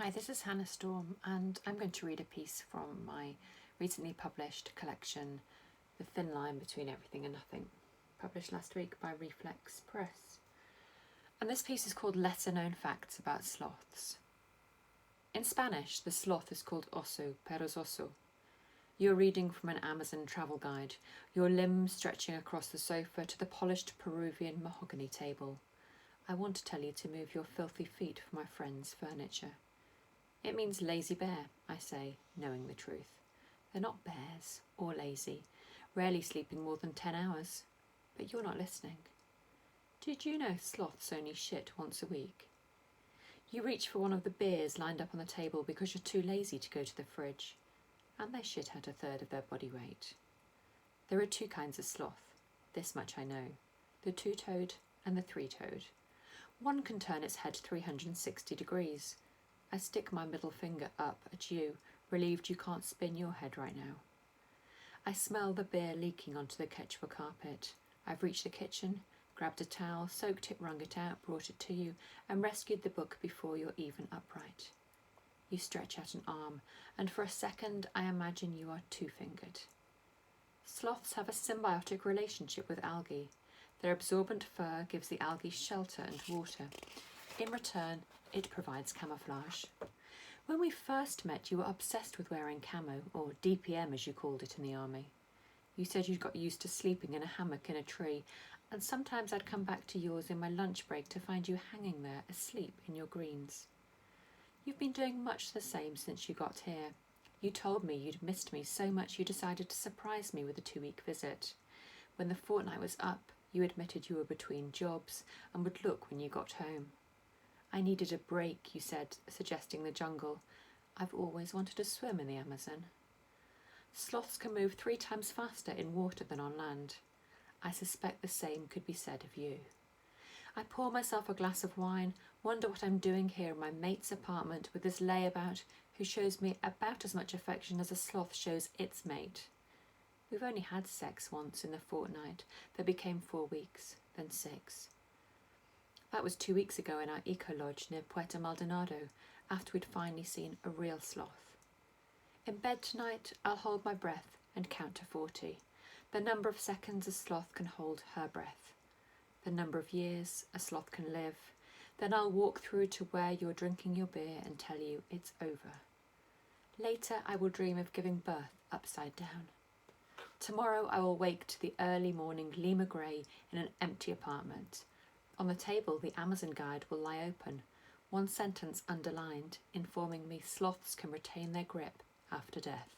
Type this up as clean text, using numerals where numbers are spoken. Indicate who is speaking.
Speaker 1: Hi, this is Hannah Storm, and I'm going to read a piece from my recently published collection, The Thin Line Between Everything and Nothing, published last week by Reflex Press. And this piece is called Lesser Known Facts About Sloths. In Spanish, the sloth is called oso perezoso. You're reading from an Amazon travel guide, your limbs stretching across the sofa to the polished Peruvian mahogany table. I want to tell you to move your filthy feet for my friend's furniture. It means lazy bear, I say, knowing the truth. They're not bears or lazy, rarely sleeping more than 10 hours. But you're not listening. Did you know sloths only shit once a week? You reach for one of the beers lined up on the table because you're too lazy to go to the fridge, and they shit out a third of their body weight. There are two kinds of sloth, this much I know, the two-toed and the three-toed. One can turn its head 360 degrees. I stick my middle finger up at you, relieved you can't spin your head right now. I smell the beer leaking onto the Quechua carpet. I've reached the kitchen, grabbed a towel, soaked it, wrung it out, brought it to you, and rescued the book before you're even upright. You stretch out an arm, and for a second I imagine you are two-fingered. Sloths have a symbiotic relationship with algae. Their absorbent fur gives the algae shelter and water. In return, it provides camouflage. When we first met, you were obsessed with wearing camo, or DPM as you called it in the army. You said you'd got used to sleeping in a hammock in a tree, and sometimes I'd come back to yours in my lunch break to find you hanging there asleep in your greens. You've been doing much the same since you got here. You told me you'd missed me so much you decided to surprise me with a 2-week visit. When the fortnight was up, you admitted you were between jobs and would look when you got home. I needed a break, you said, suggesting the jungle. I've always wanted to swim in the Amazon. Sloths can move 3 times faster in water than on land. I suspect the same could be said of you. I pour myself a glass of wine, wonder what I'm doing here in my mate's apartment with this layabout who shows me about as much affection as a sloth shows its mate. We've only had sex once in the fortnight, that became 4 weeks, then 6. That was 2 weeks ago in our eco-lodge near Puerto Maldonado, after we'd finally seen a real sloth. In bed tonight, I'll hold my breath and count to 40, the number of seconds a sloth can hold her breath, the number of years a sloth can live. Then I'll walk through to where you're drinking your beer and tell you it's over. Later, I will dream of giving birth upside down. Tomorrow, I will wake to the early morning Lima grey in an empty apartment. On the table, the Amazon guide will lie open, one sentence underlined, informing me sloths can retain their grip after death.